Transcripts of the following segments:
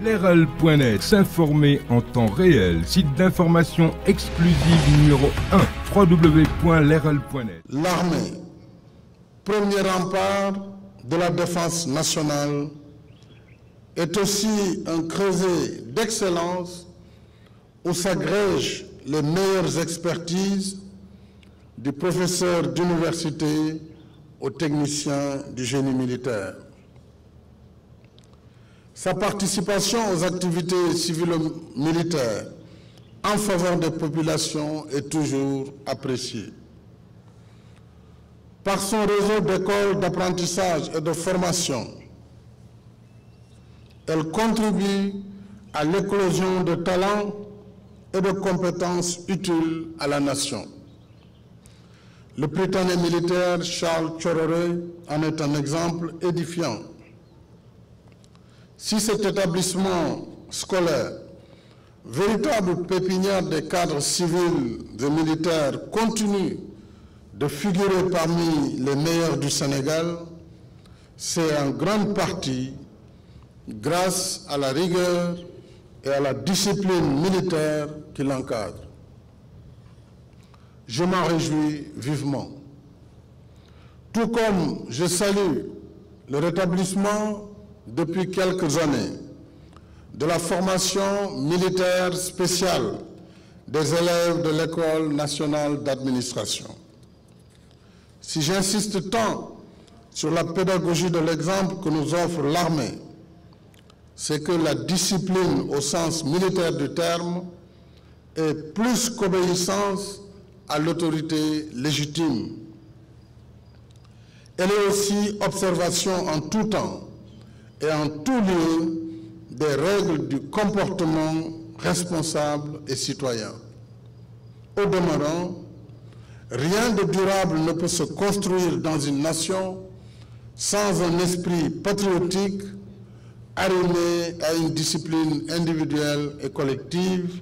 Leral.net, s'informer en temps réel. Site d'information exclusive numéro 1, www.leral.net. L'armée, premier rempart de la défense nationale, est aussi un creuset d'excellence où s'agrègent les meilleures expertises du professeur d'université au technicien du génie militaire. Sa participation aux activités civilo-militaires en faveur des populations est toujours appréciée. Par son réseau d'écoles d'apprentissage et de formation, elle contribue à l'éclosion de talents et de compétences utiles à la nation. Le Prytanée militaire Charles Thiororé en est un exemple édifiant. Si cet établissement scolaire, véritable pépinière des cadres civils et militaires, continue de figurer parmi les meilleurs du Sénégal, c'est en grande partie grâce à la rigueur et à la discipline militaire qui l'encadre. Je m'en réjouis vivement. Tout comme je salue le rétablissement depuis quelques années de la formation militaire spéciale des élèves de l'École nationale d'administration. Si j'insiste tant sur la pédagogie de l'exemple que nous offre l'armée, c'est que la discipline au sens militaire du terme est plus qu'obéissance à l'autorité légitime. Elle est aussi observation en tout temps et en tout lieu des règles du comportement responsable et citoyen. Au demeurant, rien de durable ne peut se construire dans une nation sans un esprit patriotique arrimé à une discipline individuelle et collective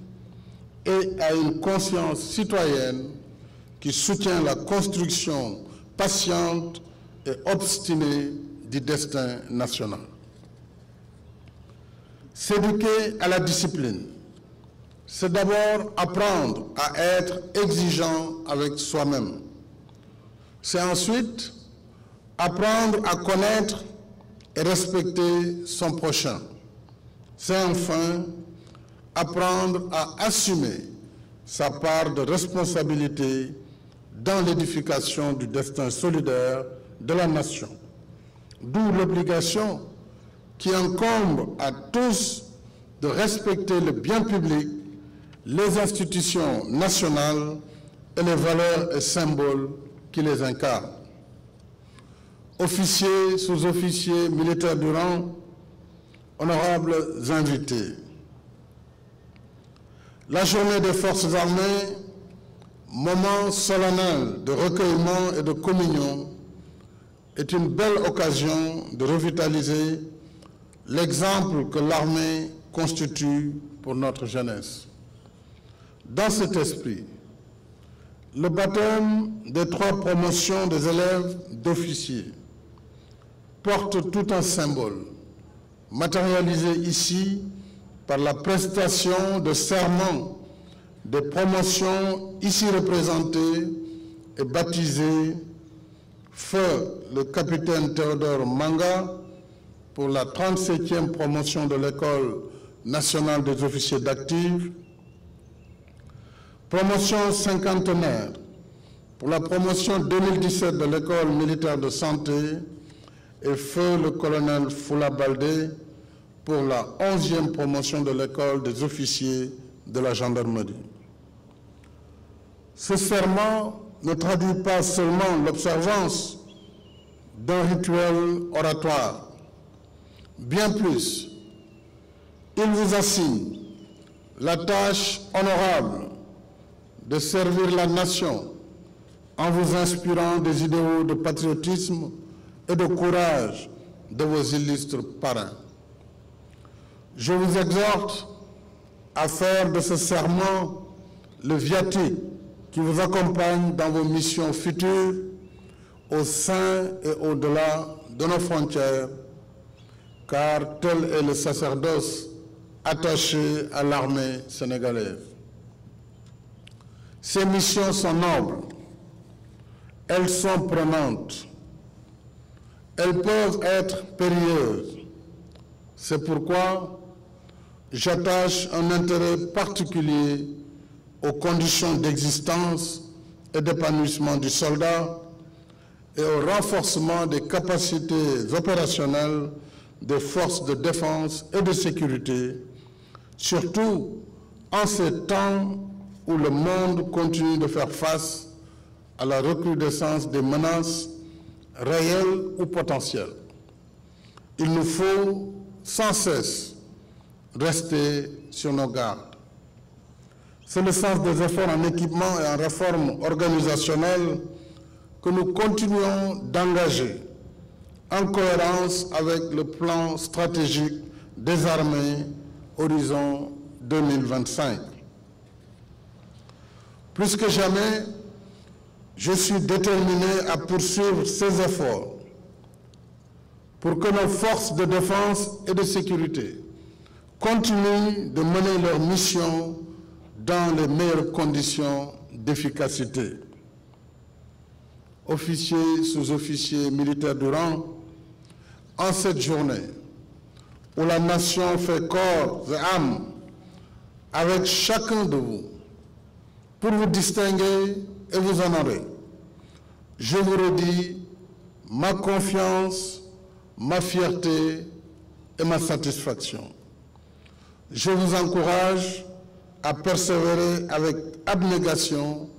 et à une conscience citoyenne qui soutient la construction patiente et obstinée du destin national. S'éduquer à la discipline, c'est d'abord apprendre à être exigeant avec soi-même. C'est ensuite apprendre à connaître et respecter son prochain. C'est enfin apprendre à assumer sa part de responsabilité dans l'édification du destin solidaire de la nation. D'où l'obligation qui incombe à tous de respecter le bien public, les institutions nationales et les valeurs et symboles qui les incarnent. Officiers, sous-officiers, militaires du rang, honorables invités. La journée des forces armées, moment solennel de recueillement et de communion, est une belle occasion de revitaliser l'exemple que l'armée constitue pour notre jeunesse. Dans cet esprit, le baptême des 3 promotions des élèves d'officiers porte tout un symbole, matérialisé ici par la prestation de serment des promotions ici représentées et baptisées Feu le capitaine Théodore Manga pour la 37e promotion de l'École nationale des officiers d'actifs, promotion cinquantenaire pour la promotion 2017 de l'École militaire de santé et feu le colonel Foula Baldé pour la 11e promotion de l'École des officiers de la gendarmerie. Ce serment ne traduit pas seulement l'observance d'un rituel oratoire. Bien plus, il vous assigne la tâche honorable de servir la nation en vous inspirant des idéaux de patriotisme et de courage de vos illustres parrains. Je vous exhorte à faire de ce serment le viatique qui vous accompagne dans vos missions futures au sein et au-delà de nos frontières, car tel est le sacerdoce attaché à l'armée sénégalaise. Ces missions sont nobles, elles sont prenantes, elles peuvent être périlleuses. C'est pourquoi j'attache un intérêt particulier aux conditions d'existence et d'épanouissement du soldat et au renforcement des capacités opérationnelles des forces de défense et de sécurité, surtout en ces temps où le monde continue de faire face à la recrudescence des menaces réelles ou potentielles. Il nous faut sans cesse rester sur nos gardes. C'est le sens des efforts en équipement et en réforme organisationnelle que nous continuons d'engager en cohérence avec le plan stratégique des armées Horizon 2025. Plus que jamais, je suis déterminé à poursuivre ces efforts pour que nos forces de défense et de sécurité continuent de mener leur mission dans les meilleures conditions d'efficacité. Officiers, sous-officiers, militaires du rang, en cette journée où la nation fait corps et âme avec chacun de vous pour vous distinguer et vous honorer, je vous redis ma confiance, ma fierté et ma satisfaction. Je vous encourage à persévérer avec abnégation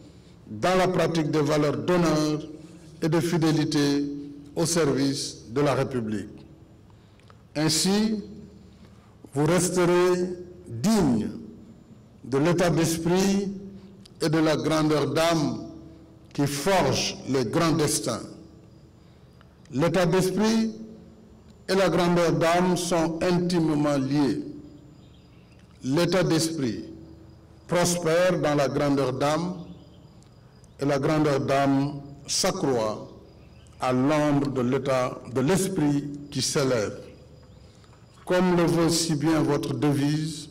dans la pratique des valeurs d'honneur et de fidélité au service de la République. Ainsi, vous resterez digne de l'état d'esprit et de la grandeur d'âme qui forge les grands destins. L'état d'esprit et la grandeur d'âme sont intimement liés. L'état d'esprit prospère dans la grandeur d'âme et la grandeur d'âme s'accroît à l'ombre de l'esprit qui s'élève. Comme le veut si bien votre devise,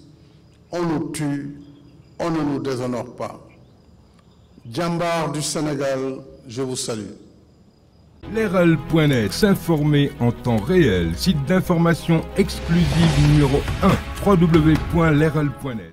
on nous tue, on ne nous déshonore pas. Djambar du Sénégal, je vous salue. Leral.net, s'informer en temps réel, site d'information exclusive numéro 1, www.leral.net.